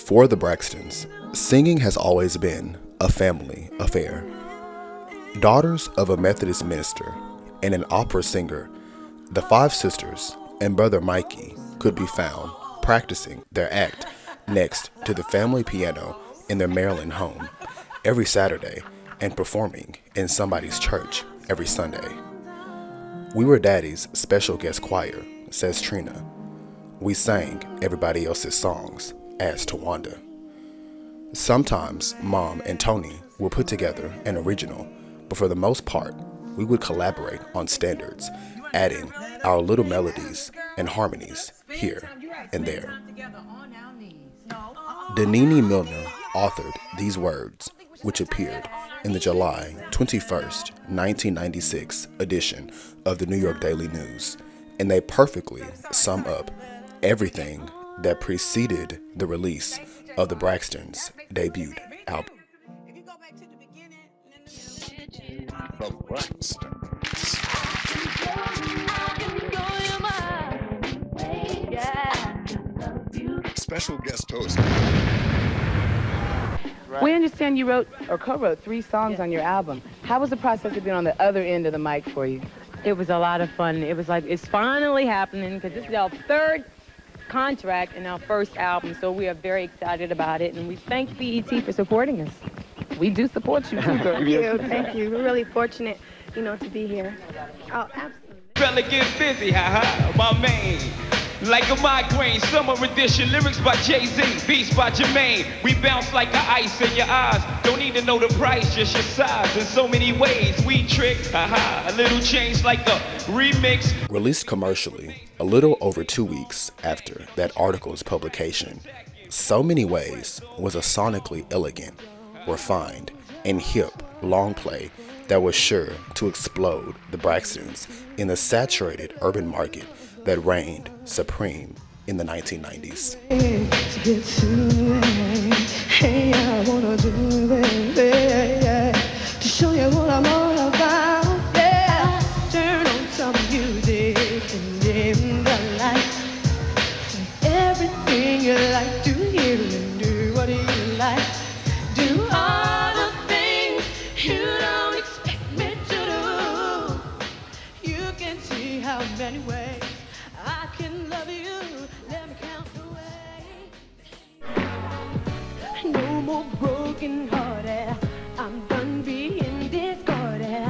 For the Braxtons, singing has always been a family affair. Daughters of a Methodist minister and an opera singer, the five sisters and brother Mikey could be found practicing their act next to the family piano in their Maryland home every Saturday and performing in somebody's church every Sunday. We were Daddy's special guest choir, says Trina. We sang everybody else's songs, adds Tawanda. Sometimes Mom and Toni would put together an original, but for the most part, we would collaborate on standards, adding our little melodies and harmonies here and there. Danini Milner authored these words, which appeared in the July 21st, 1996 edition of the New York Daily News, and they perfectly sum up everything that preceded the release of the Braxtons' debut album. The Braxtons. Special guest host. We understand you wrote or co-wrote 3 songs on your album. How was the process of being on the other end of the mic for you? It was a lot of fun. It was like, it's finally happening because this is our 3rd contract and our 1st album, so we are very excited about it, and we thank BET for supporting us. We do support you too, girl. Thank you. We're really fortunate, to be here. Oh, absolutely. Fella get busy, my man. Like a migraine, summer edition, lyrics by Jay-Z, beats by Jermaine. We bounce like the ice in your eyes. Don't need to know the price, just your size. In so many ways, we trick, a little change like a remix. Released commercially a little over 2 weeks after that article's publication, So Many Ways was a sonically elegant, refined, and hip long play that was sure to explode the Braxtons in the saturated urban market that reigned supreme in the 1990s. Hey, I wanna do it, to show you what I'm all about. Yeah, turn on some music and dim the lights. Everything you like to hear and do what you like. Do all the things you don't expect me to do. You can see how many ways I can love you. Let me count the way. No more broken hearted. I'm done being discarded.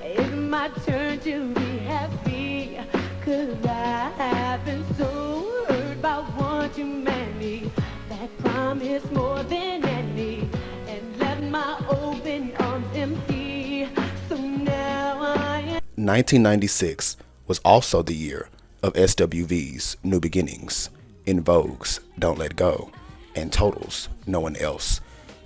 It's my turn to be happy. 'Cause I have been so hurt by one too many that promise more than any and left my open arms empty. So now I am. 1996 was also the year of SWV's New Beginnings, In Vogue's Don't Let Go, and Total's No One Else,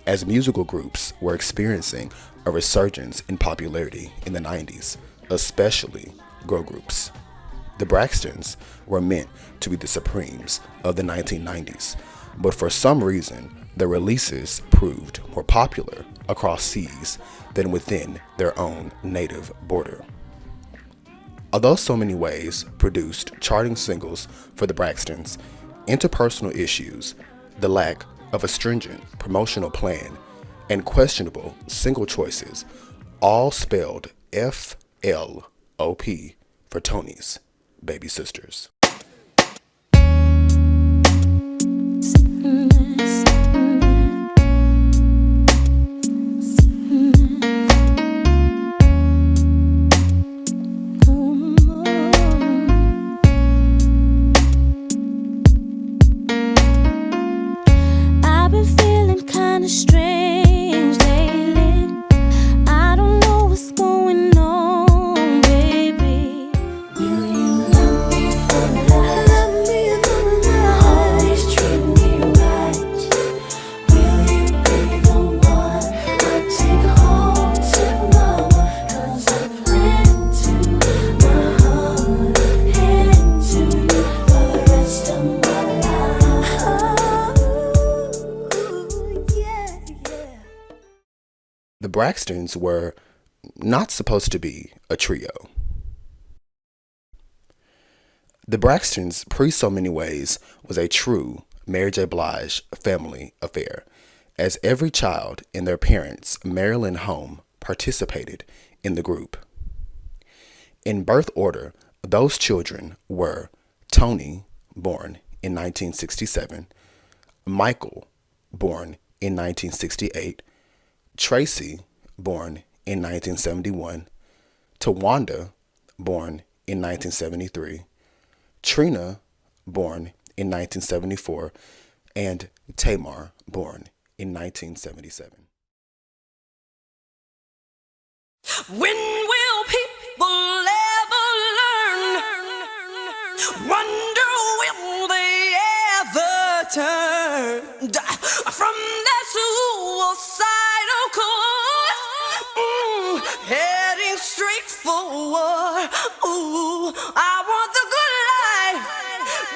as musical groups were experiencing a resurgence in popularity in the 90s, especially girl groups. The Braxtons were meant to be the Supremes of the 1990s, but for some reason, their releases proved more popular across seas than within their own native border. Although So Many Ways produced charting singles for the Braxtons, interpersonal issues, the lack of a stringent promotional plan, and questionable single choices all spelled FLOP for Toni's baby sisters. Strange lately, I don't know what's going on, baby. Will you love me for life? Always treat me right. Will you be the one I take home to mama? 'Cause I plan to my heart and to you for the rest of my life. The Braxtons were not supposed to be a trio. The Braxtons, pre So Many Ways, was a true Mary J. Blige family affair, as every child in their parents' Maryland home participated in the group. In birth order, those children were Toni, born in 1967, Michael, born in 1968, Tracy, born in 1971, Tawanda, born in 1973, Trina, born in 1974, and Tamar, born in 1977. When will people ever learn? Wonder will they ever turn from their suicidal course? Heading straight for war. Ooh, I want the good life.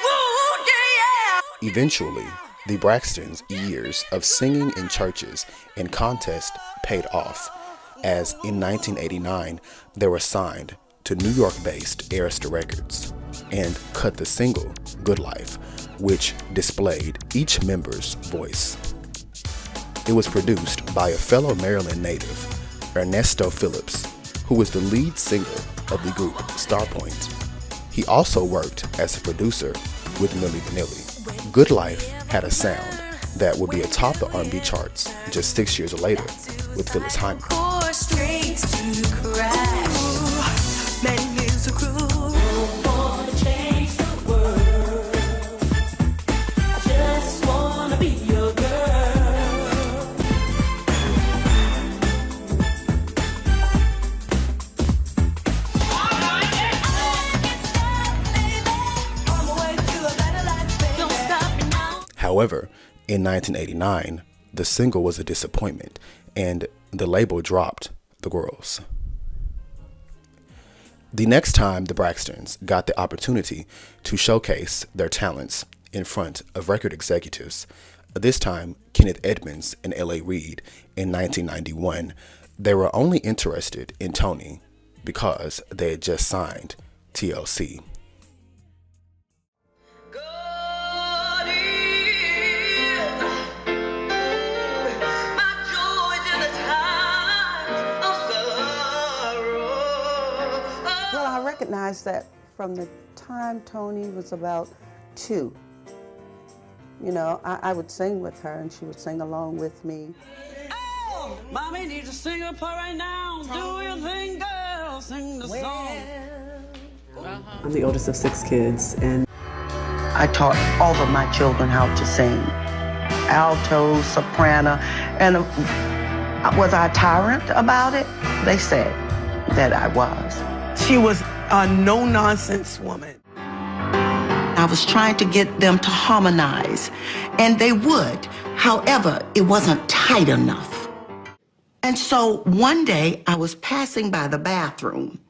Ooh, yeah. Eventually, the Braxtons' years of singing in churches and contests paid off, as in 1989 they were signed to New York-based At&t Records and cut the single Good Life, which displayed each member's voice. It was produced by a fellow Maryland native, Ernesto Phillips, who was the lead singer of the group Starpoint. He also worked as a producer with Milli Vanilli. Good Life had a sound that would be atop the R&B charts just 6 years later with Phyllis Hyman. However, in 1989, the single was a disappointment and the label dropped the girls. The next time the Braxtons got the opportunity to showcase their talents in front of record executives, this time Kenneth Edmonds and L.A. Reid in 1991, they were only interested in Toni because they had just signed TLC. I recognized that from the time Toni was about 2. You know, I would sing with her and she would sing along with me. Oh, mommy needs a singer part right now. Do your thing, girl. Sing the song. I'm the oldest of 6 kids, and I taught all of my children how to sing. Alto, soprano, and was I a tyrant about it? They said that I was. She was a no-nonsense woman. I was trying to get them to harmonize, and they would. However, it wasn't tight enough. And so one day, I was passing by the bathroom.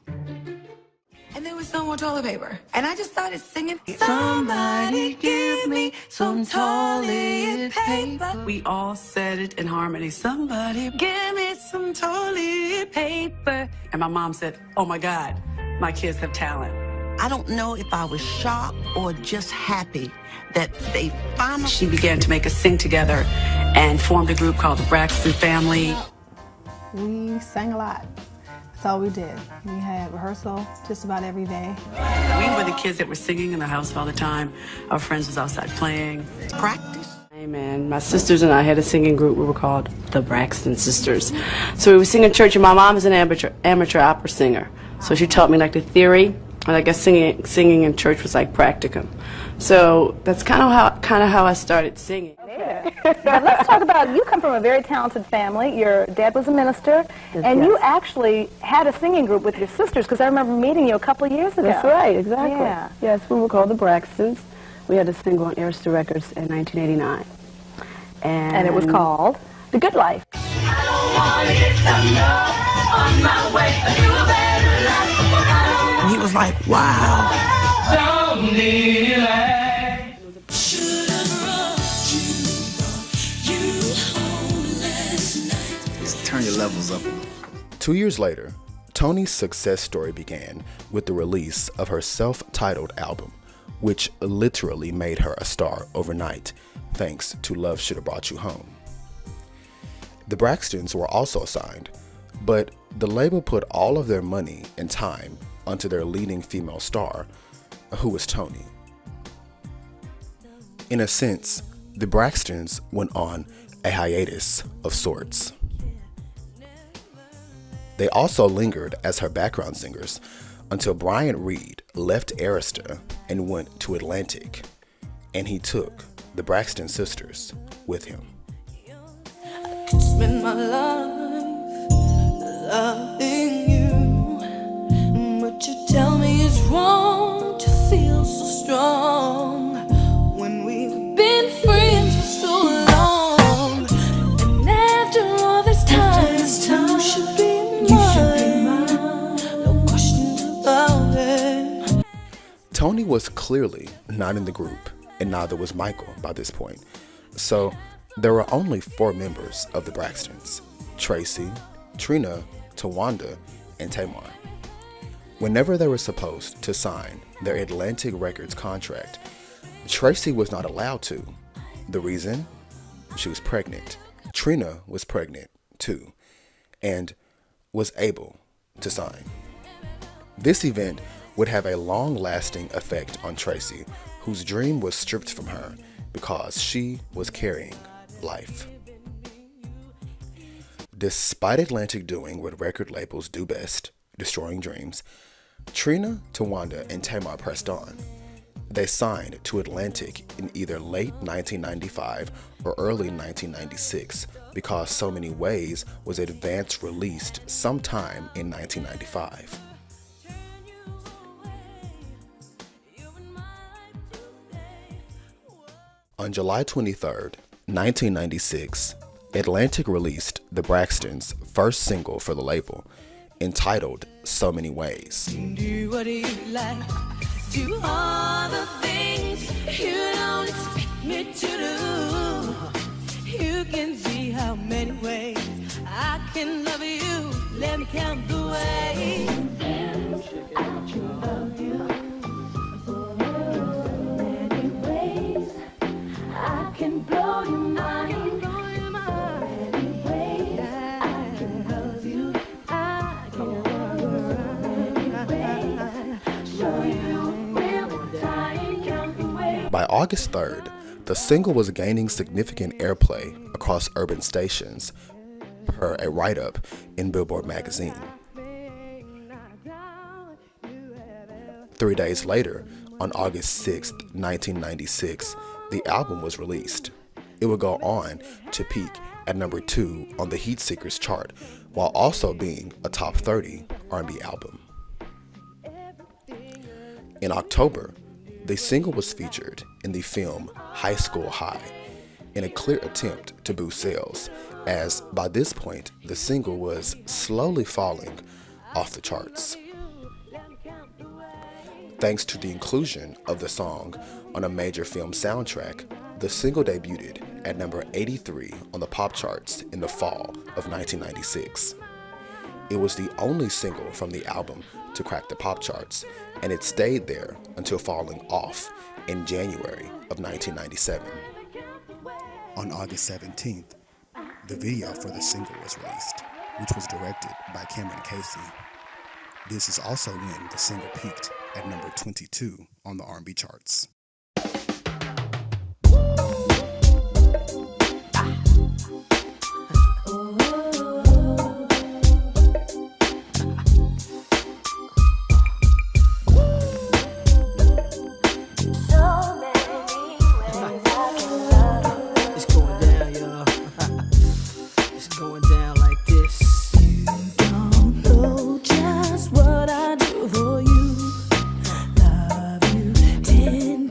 And there was no more toilet paper. And I just started singing, somebody give me some toilet paper. we all said it in harmony. Somebody give me some toilet paper. And my mom said, oh my God, my kids have talent. I don't know if I was shocked or just happy that they finally... She began to make us sing together and formed a group called the Braxton Family. We sang a lot. That's all we did. We had rehearsal just about every day. We were the kids that were singing in the house all the time. Our friends was outside playing. Practice. And my sisters and I had a singing group. We were called the Braxton Sisters. So we would sing in church, and my mom is an amateur opera singer. So she taught me like the theory, and I guess singing in church was like practicum. So that's kind of how I started singing. But let's talk about, you come from a very talented family. Your dad was a minister, and you actually had a singing group with your sisters, because I remember meeting you a couple of years ago. That's right, exactly. Yeah. Yes, we were called the Braxtons. We had a single on At&t Records in 1989. And it was called The Good Life. I don't want to get some love on my way to a better life. He was like, wow. Don't need it. Just turn your levels up. 2 years later, Toni's success story began with the release of her self-titled album, which literally made her a star overnight, thanks to Love Should Have Brought You Home. The Braxtons were also signed, but the label put all of their money and time onto their leading female star, who was Toni. In a sense, the Braxtons went on a hiatus of sorts. They also lingered as her background singers until Brian Reed left Arista and went to Atlantic, and he took the Braxton sisters with him. Spend my life loving you, but you tell me it's wrong to feel so strong when we've been friends for so long. And after all this time, you should be mine. No questions about it. Toni was clearly not in the group, and neither was Michael by this point. So there were only 4 members of the Braxtons: Tracy, Trina, Tawanda, and Tamar. Whenever they were supposed to sign their Atlantic Records contract, Tracy was not allowed to. The reason? She was pregnant. Trina was pregnant too, and was able to sign. This event would have a long-lasting effect on Tracy, whose dream was stripped from her because she was carrying life. Despite Atlantic doing what record labels do best, destroying dreams, Trina, Tawanda, and Tamar pressed on. They signed to Atlantic in either late 1995 or early 1996 because So Many Ways was advance released sometime in 1995. On July 23rd, 1996, Atlantic released the Braxtons' first single for the label, entitled So Many Ways. Do what you like, do all the things you don't expect me to do. You can see how many ways I can love you. Let me count the ways I can love you. Many ways I can blow your mind. Many ways I can love you. I can show you real time, count the ways. By August 3rd, the single was gaining significant airplay across urban stations, per a write-up in Billboard magazine. 3 days later, on August 6th, 1996, the album was released. It would go on to peak at number 2 on the Heat Seekers chart, while also being a top 30 R&B album. In October, the single was featured in the film High School High, in a clear attempt to boost sales, as by this point the single was slowly falling off the charts. Thanks to the inclusion of the song on a major film soundtrack, the single debuted at number 83 on the pop charts in the fall of 1996. It was the only single from the album to crack the pop charts, and it stayed there until falling off in January of 1997. On August 17th, the video for the single was released, which was directed by Cameron Casey. This is also when the single peaked at number 22 on the R&B charts. Just what I do for you. Love you, tend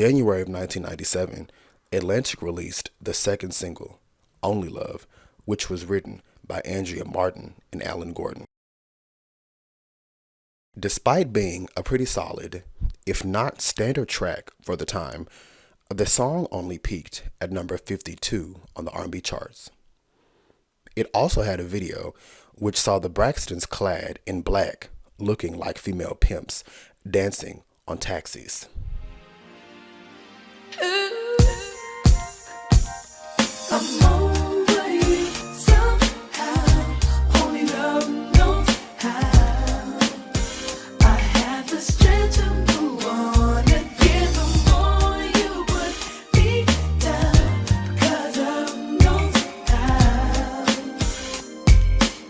January of 1997, Atlantic released the second single, Only Love, which was written by Andrea Martin and Alan Gordon. Despite being a pretty solid, if not standard track for the time, the song only peaked at number 52 on the R&B charts. It also had a video which saw the Braxtons clad in black, looking like female pimps, dancing on taxis. I'm over you somehow, only love knows how. I had the strength to move on again. The more you put me down, 'cause love knows how.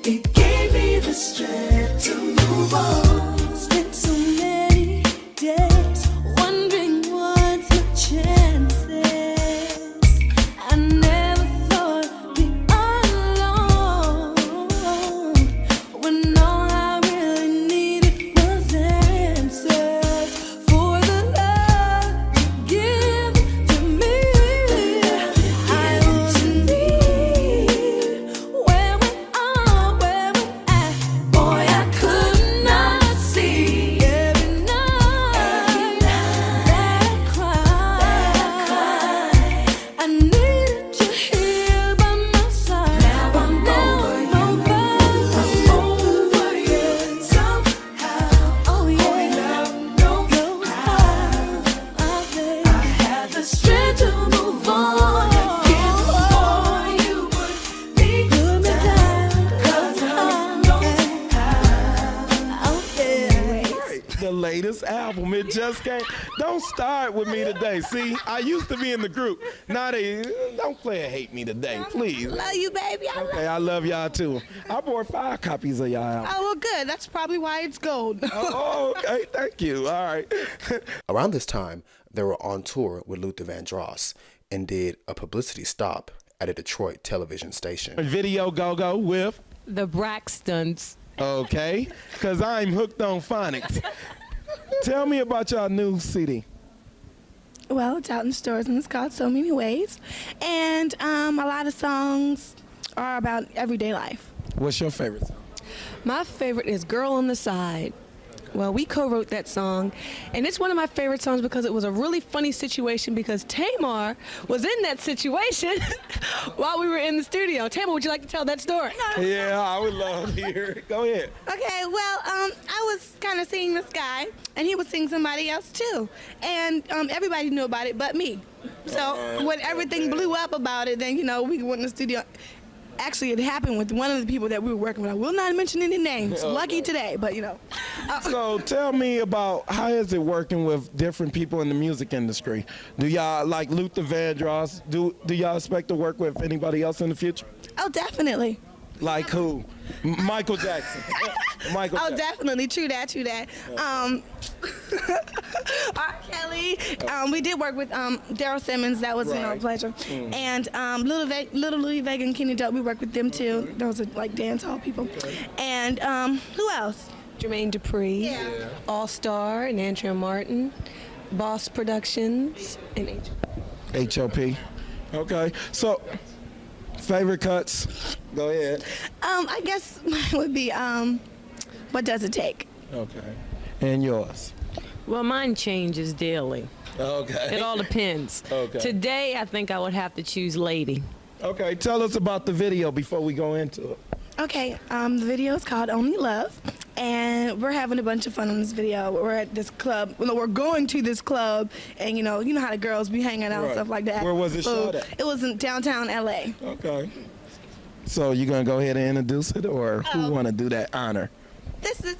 It gave me the strength to move on. Spent so many days wondering what's my chances. I never thought I'd be alone when all I really needed was answers for the love you give to me. I wouldn't be where we are, where we're at. Boy, I could not see every night that I cried. I needed you here by my side. Now I'm over you somehow. Oh yeah, love knows how. I had the strength to move on again. Before you put me down, 'cause love knows how. Oh yeah. The latest album, it just came. Don't start with me today. See, I used to be in the group. Now they don't play and hate me today, please. Love you, baby. Okay, I love y'all too. I bought 5 copies of y'all album. Oh, well, good. That's probably why it's gold. Oh, okay, thank you. All right. Around this time, they were on tour with Luther Vandross and did a publicity stop at a Detroit television station. Video go-go with? The Braxtons. Okay, because I'm hooked on phonics. Tell me about y'all new CD. Well, it's out in stores and it's called So Many Ways. And a lot of songs are about everyday life. What's your favorite song? My favorite is Girl on the Side. Well, we co-wrote that song, and it's one of my favorite songs because it was a really funny situation because Tamar was in that situation while we were in the studio. Tamar, would you like to tell that story? Yeah, I would love to hear it. Go ahead. Okay, well, I was kind of seeing this guy, and he was seeing somebody else too. And everybody knew about it but me. So when everything blew up about it, then, we went in the studio. Actually, it happened with one of the people that we were working with. I will not mention any names. Lucky today, but So tell me about how is it working with different people in the music industry? Do y'all like Luther Vandross? Do y'all expect to work with anybody else in the future? Oh, definitely. Like who? Michael Jackson. Michael Jackson. Definitely. True that. R. Kelly. We did work with Daryl Simmons. That was a pleasure. And Little Louis Vega and Kenny Dope. We worked with them too. Those are like dance hall people. And who else? Jermaine Dupri, All Star, and Andrea Martin, Boss Productions, and HOP. Okay. So favorite cuts? Go ahead. I guess mine would be What Does It Take? Okay. And yours? Well, mine changes daily. Okay. It all depends. Okay. Today, I think I would have to choose Lady. Okay, tell us about the video before we go into it. Okay, the video is called Only Love, and we're having a bunch of fun on this video. We're at this club. Well, we're going to this club, and you know how the girls be hanging out and stuff like that. Where was it shot at? It was in downtown LA. Okay. So you gonna go ahead and introduce it, or who want to do that honor? This is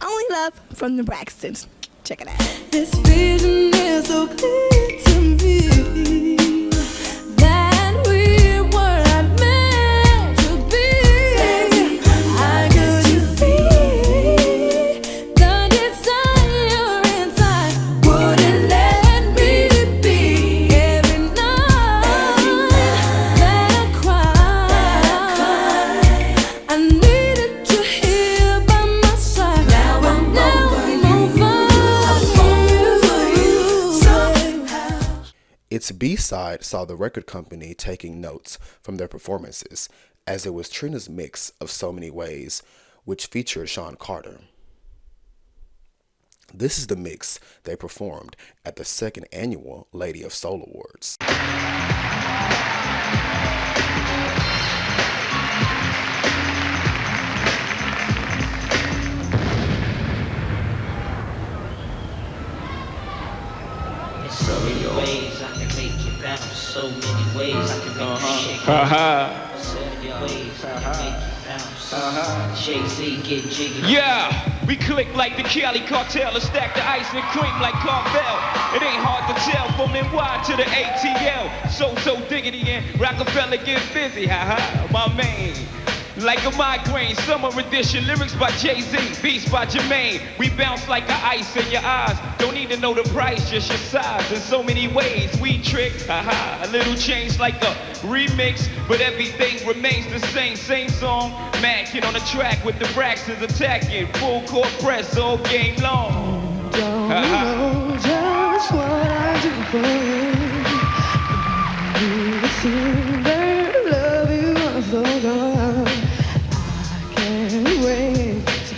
Only Love from the Braxtons. Check it out. This vision is so clear to me that we were not meant to be. I could see the desire inside wouldn't let me be. Every night that I cried, I needed you here by my side. Now I'm over you. B-side saw the record company taking notes from their performances, as it was Trina's mix of So Many Ways, which featured Sean Carter. This is the mix they performed at the second annual Lady of Soul Awards. So many ways I can make you bounce. So many ways I can make you shake. So many ways I can make you bounce. Jay-Z get jiggy. Yeah, we click like the Cali cartel and stack the ice and cream like Carvel. It ain't hard to tell from NY to the ATL. So diggity and Rockefeller get busy. My man. Like a migraine, summer edition, lyrics by Jay-Z, beats by Jermaine. We bounce like a ice in your eyes. Don't need to know the price, just your size. In so many ways, we trick, a little change like a remix, but everything remains the same. Same song, Mackin on the track with the Braxtons attacking. Full court press all game long. Don't know just what I do for you. You seem to love you so long.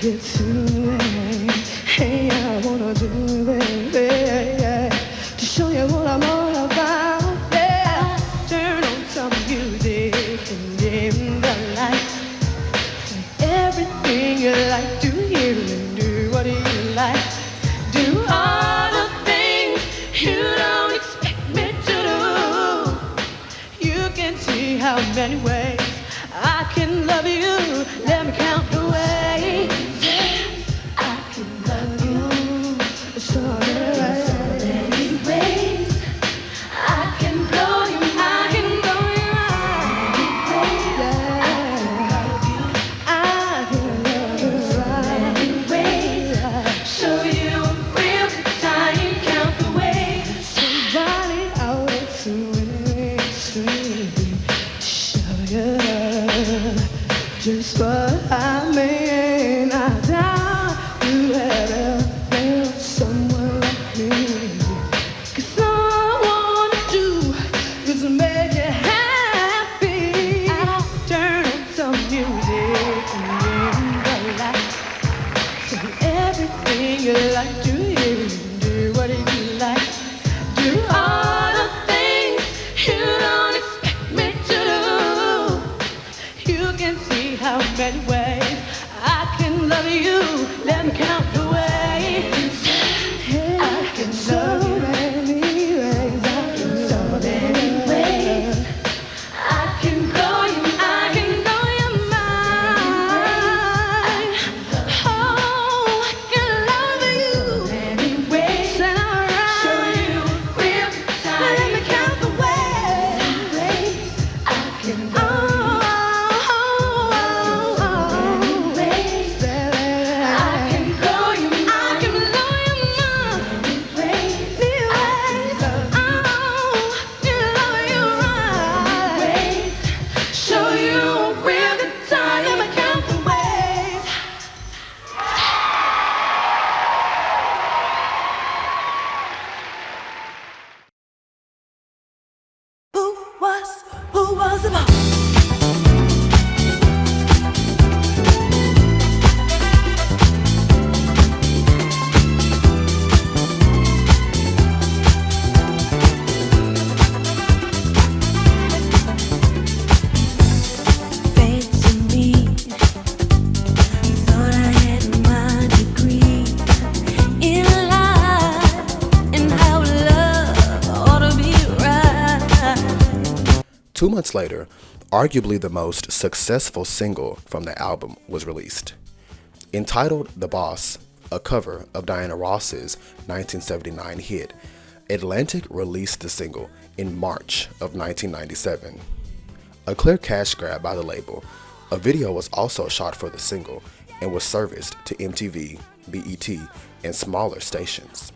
Get to it. Hey, I wanna do it to show you what I'm all about. Yeah, turn on some music and dim the lights. Everything you like to hear and do what you like. Do all the things you don't expect me to do. You can see how many ways I can love you. Let me count the ways. Just what I mean, I doubt you ever felt someone like me. 'Cause all I wanna do is make you happy. I'll turn on some music and dim the lights. So everything you like to hear, do what you like. Do all the things you don't expect me to do. You can see how many ways I can love you. Let me count the ways. Hey, I can love you many ways. I can so many ways. I can blow you. I can blow your mind. Oh, I can love you many ways. And I'll show you real time. Let me count the ways. I can love you. Who was the boss? 2 months later, arguably the most successful single from the album was released. Entitled The Boss, a cover of Diana Ross's 1979 hit, Atlantic released the single in March of 1997. A clear cash grab by the label, a video was also shot for the single and was serviced to MTV, BET, and smaller stations.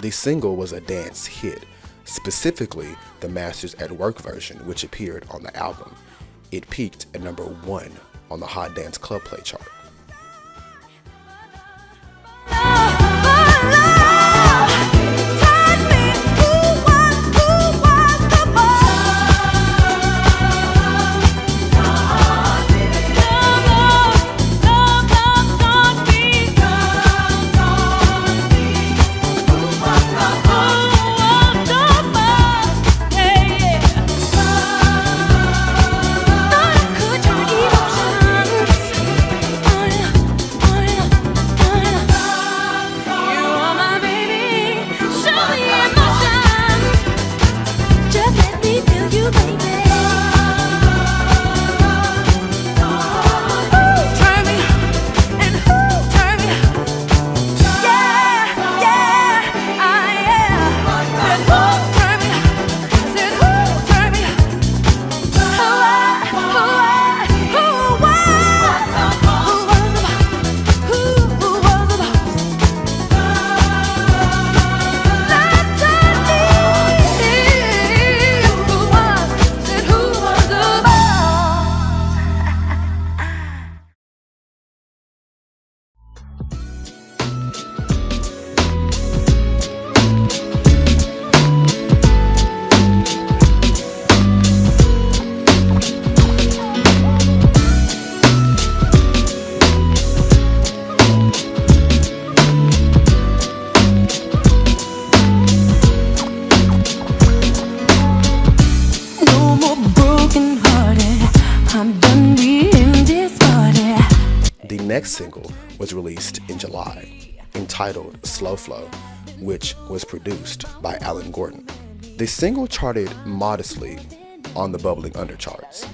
The single was a dance hit, specifically the Masters at Work version, which appeared on the album. It peaked at number 1 on the Hot Dance Club Play chart. The next single was released in July, entitled Slow Flow, which was produced by Alan Gordon. The single charted modestly on the bubbling under charts,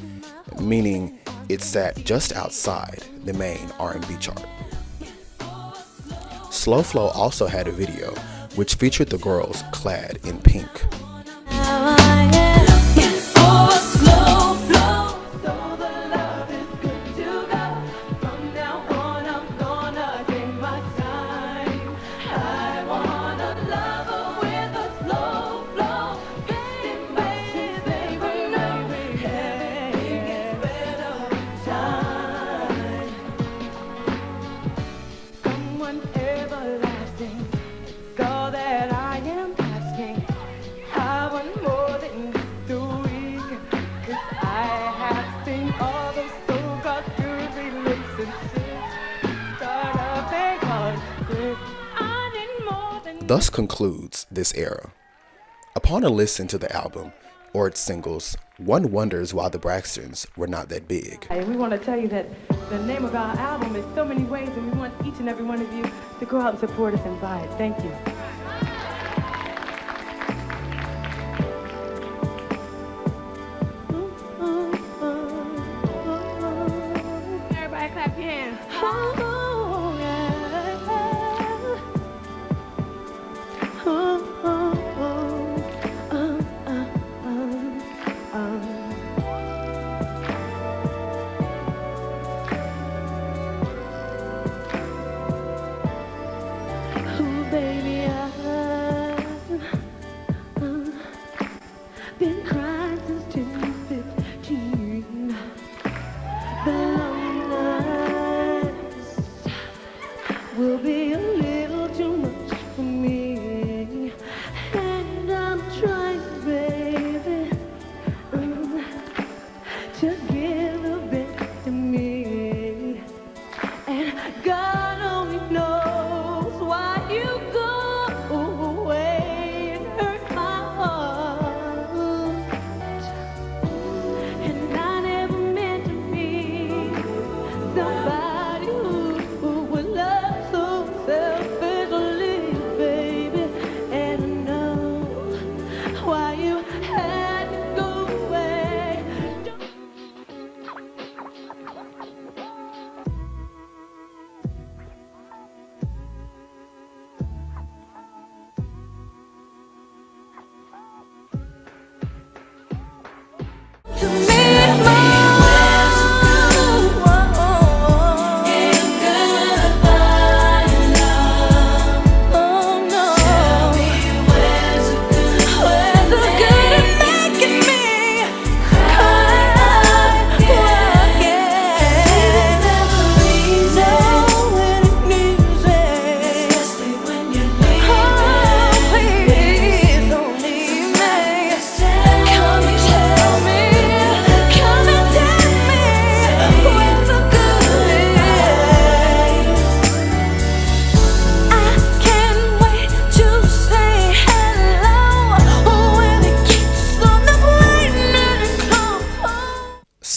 meaning it sat just outside the main R&B chart. Slow Flow also had a video which featured the girls clad in pink. Thus concludes this era. Upon a listen to the album or its singles, one wonders why the Braxtons were not that big. And we want to tell you that the name of our album is So Many Ways, and we want each and every one of you to go out and support us and buy it. Thank you. Everybody clap your hands. Been crying since 2015. The long nights will be a little too much for me, and I'm trying, baby, to give the best to me. And God only knows why you go away and hurt my heart. And I never meant to be somebody who would love so selfishly, baby. And I know why you had to go away.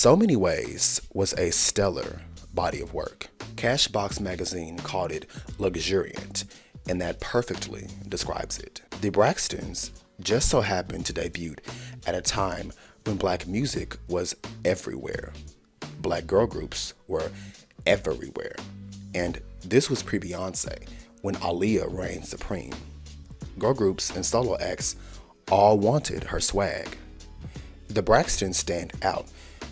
So Many Ways was a stellar body of work. Cashbox magazine called it luxuriant, and that perfectly describes it. The Braxtons just so happened to debut at a time when black music was everywhere. Black girl groups were everywhere. And this was pre-Beyonce, when Aaliyah reigned supreme. Girl groups and solo acts all wanted her swag. The Braxtons stand out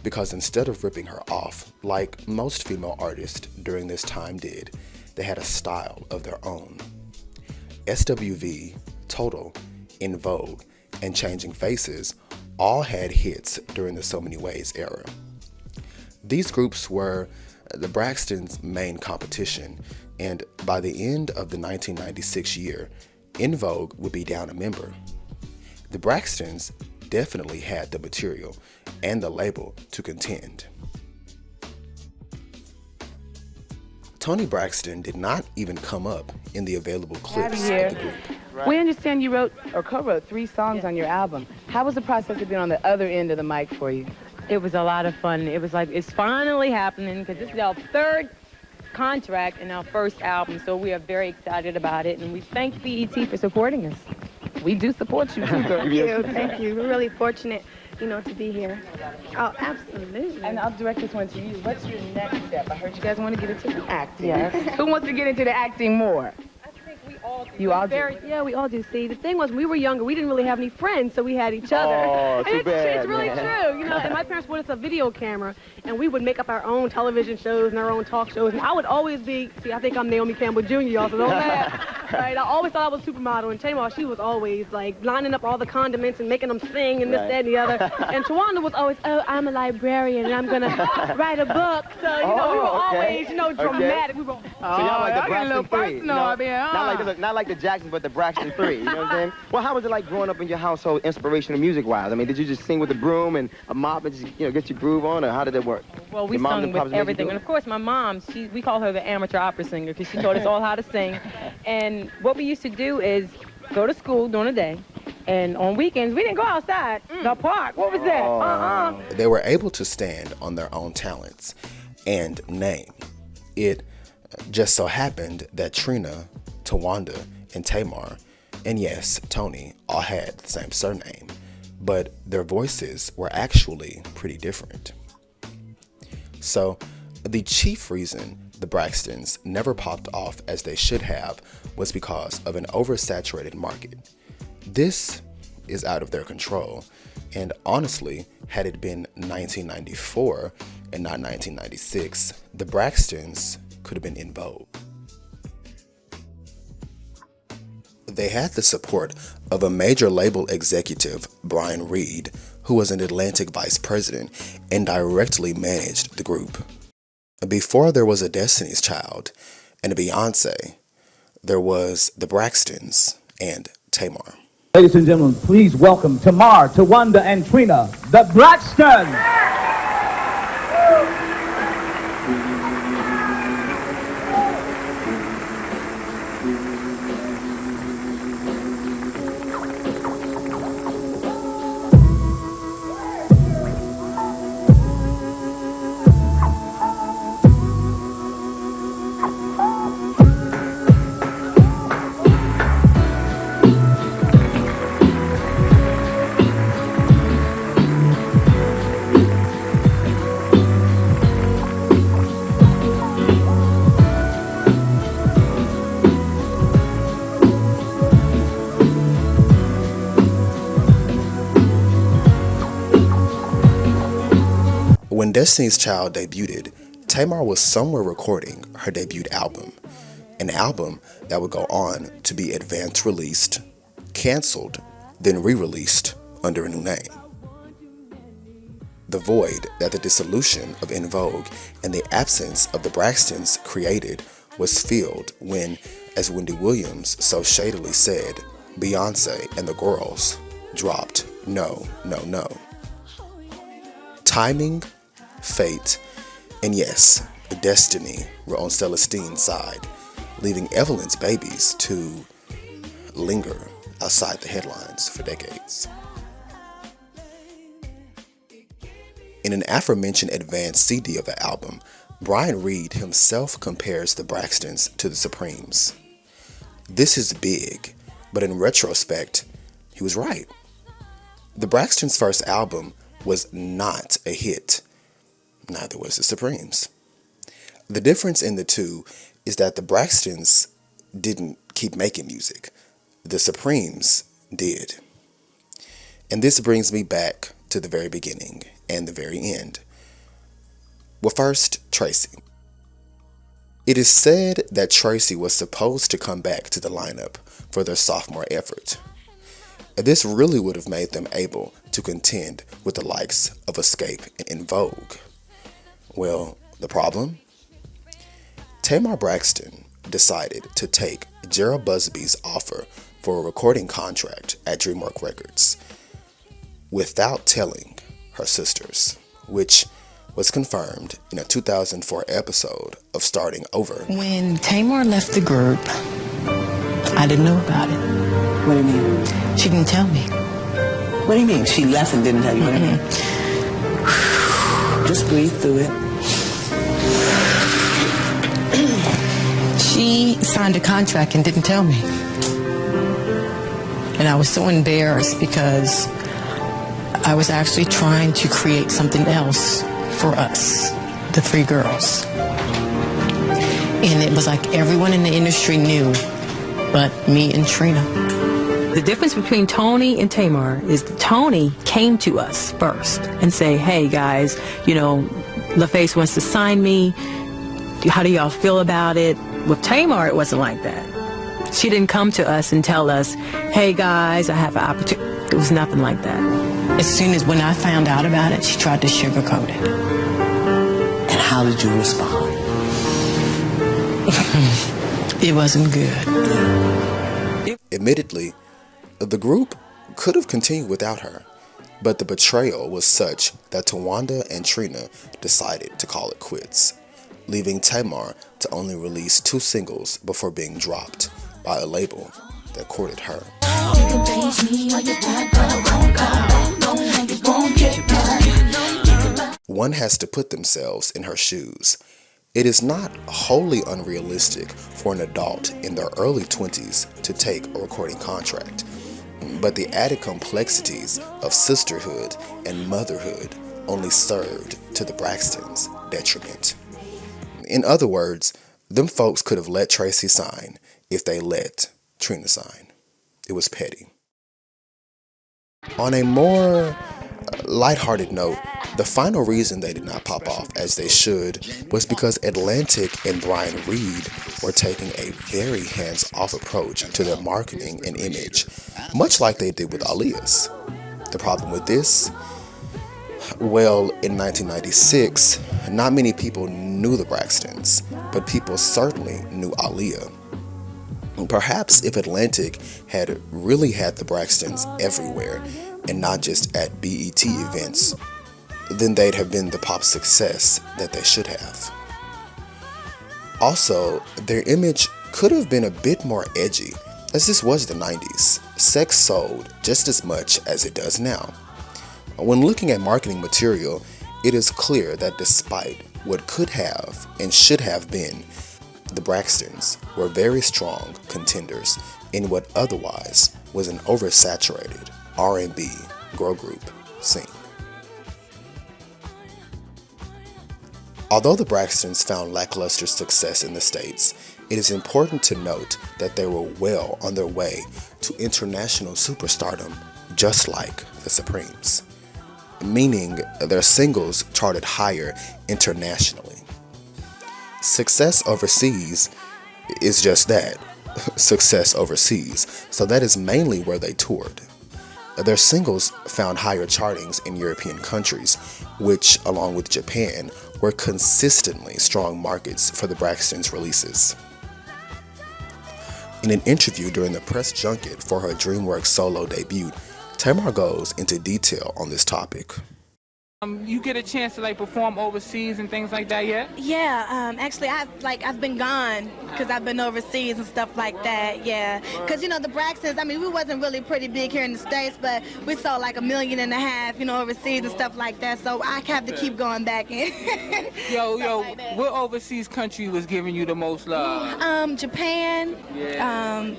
because instead of ripping her off, like most female artists during this time did, they had a style of their own. SWV, Total, In Vogue, and Changing Faces all had hits during the So Many Ways era. These groups were the Braxtons' main competition, and by the end of the 1996 year, In Vogue would be down a member. The Braxtons definitely had the material and the label to contend. Toni Braxton did not even come up in the available clips of the group. We understand you wrote or co-wrote 3 songs on your album. How was the process of being on the other end of the mic for you? It was a lot of fun. It was like, it's finally happening because this is our 3rd contract in our 1st album, so we are very excited about it, and we thank BET for supporting us. We do support you too, girl. Thank you, thank you. We're really fortunate, to be here. Oh, absolutely. And I'll direct this one to you. What's your next step? I heard you guys want to get into the acting. Yes. Who wants to get into the acting more? You all do. Yeah, we all do. See, the thing was, when we were younger, we didn't really have any friends, so we had each other. Oh, too and bad, it's really true, And my parents bought us a video camera, and we would make up our own television shows and our own talk shows. And I would always be, I think I'm Naomi Campbell Jr., y'all, so don't laugh. Right? I always thought I was a supermodel, and Tamar, she was always like lining up all the condiments and making them sing and this, that, and the other. And Tawanda was always, I'm a librarian and I'm gonna write a book. So we were always, dramatic. We were. So y'all like the Braxton 3, not like the Jacksons, but the Braxton 3, you know what I'm saying? Well, how was it like growing up in your household, inspirational music-wise? I mean, did you just sing with a broom and a mop and just, get your groove on, or how did it work? Well, we sung with everything, and of course, my mom, we call her the amateur opera singer because she taught us all how to sing. And what we used to do is go to school during the day, and on weekends, we didn't go outside, the park. What was that? They were able to stand on their own talents and name. It just so happened that Trina, Tawanda, and Tamar, and yes, Toni, all had the same surname, but their voices were actually pretty different. So, the chief reason the Braxtons never popped off as they should have was because of an oversaturated market. This is out of their control, and honestly, had it been 1994 and not 1996, the Braxtons could have been in vogue. They had the support of a major label executive, Brian Reed, who was an Atlantic vice president and directly managed the group. Before there was a Destiny's Child and a Beyonce, there was the Braxtons and Tamar. Ladies and gentlemen, please welcome Tamar, Tawanda, and Trina, the Braxtons. When Destiny's Child debuted, Tamar was somewhere recording her debut album, an album that would go on to be advance released, canceled, then re-released under a new name. The void that the dissolution of En Vogue and the absence of the Braxtons created was filled when, as Wendy Williams so shadily said, Beyonce and the girls dropped No, No, No. Timing, fate, and yes, destiny were on Celestine's side, leaving Evelyn's babies to linger outside the headlines for decades. In an aforementioned advanced CD of the album, Brian Reed himself compares the Braxtons to the Supremes. This is big, but in retrospect, he was right. The Braxtons' first album was not a hit. Neither was the Supremes. The difference in the two is that the Braxtons didn't keep making music. The Supremes did. And this brings me back to the very beginning and the very end. Well, first, Tracy. It is said that Tracy was supposed to come back to the lineup for their sophomore effort. This really would have made them able to contend with the likes of Escape and In Vogue. Well, the problem? Tamar Braxton decided to take Gerald Busby's offer for a recording contract at DreamWorks Records without telling her sisters, which was confirmed in a 2004 episode of Starting Over. When Tamar left the group, I didn't know about it. What do you mean? She didn't tell me. What do you mean? She left and didn't tell you? What do you mean? Just breathe through it. She signed a contract and didn't tell me. And I was so embarrassed because I was actually trying to create something else for us, the three girls. And it was like everyone in the industry knew, but me and Trina. The difference between Toni and Tamar is that Toni came to us first and say, hey guys, you know, LaFace wants to sign me. How do y'all feel about it? With Tamar, it wasn't like that. She didn't come to us and tell us, hey guys, I have an opportunity. It was nothing like that. As soon as when I found out about it, she tried to sugarcoat it. And how did you respond? It wasn't good. Admittedly, the group could have continued without her, but the betrayal was such that Tawanda and Trina decided to call it quits, leaving Tamar to only release 2 singles before being dropped by a label that courted her. One has to put themselves in her shoes. It is not wholly unrealistic for an adult in their early 20s to take a recording contract, but the added complexities of sisterhood and motherhood only served to the Braxtons' detriment. In other words, them folks could have let Tracy sign if they let Trina sign. It was petty. On a more lighthearted note, the final reason they did not pop off as they should was because Atlantic and Brian Reed were taking a very hands-off approach to their marketing and image, much like they did with Aaliyah's. The problem with this? Well, in 1996, not many people knew the Braxtons, but people certainly knew Aaliyah. Perhaps if Atlantic had really had the Braxtons everywhere and not just at BET events, then they'd have been the pop success that they should have. Also, their image could have been a bit more edgy, as this was the 90s. Sex sold just as much as it does now. When looking at marketing material, it is clear that despite what could have and should have been, the Braxtons were very strong contenders in what otherwise was an oversaturated R&B girl group scene. Although the Braxtons found lackluster success in the States, it is important to note that they were well on their way to international superstardom, just like the Supremes, meaning their singles charted higher internationally. Success overseas is just that, success overseas, so that is mainly where they toured. Their singles found higher chartings in European countries, which, along with Japan, were consistently strong markets for the Braxtons' releases. In an interview during the press junket for her DreamWorks solo debut, Tamar goes into detail on this topic. You get a chance to like perform overseas and things like that yet? Yeah, actually, I've been gone because I've been overseas and stuff like that. Yeah, because you know the Braxtons. I mean, we wasn't really pretty big here in the States, but we sold like 1.5 million, you know, overseas and stuff like that. So I have to keep going back in. Yo, like what overseas country was giving you the most love? Japan. Yeah.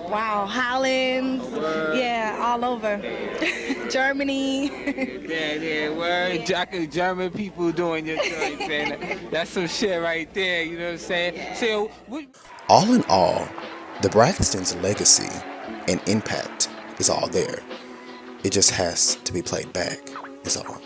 Wow, Holland. Yeah, all over. Germany. Yeah, word. German people doing your thing, man. That's some shit right there, you know what I'm saying? So, All in all, the Braxtons' legacy and impact is all there. It just has to be played back, is all.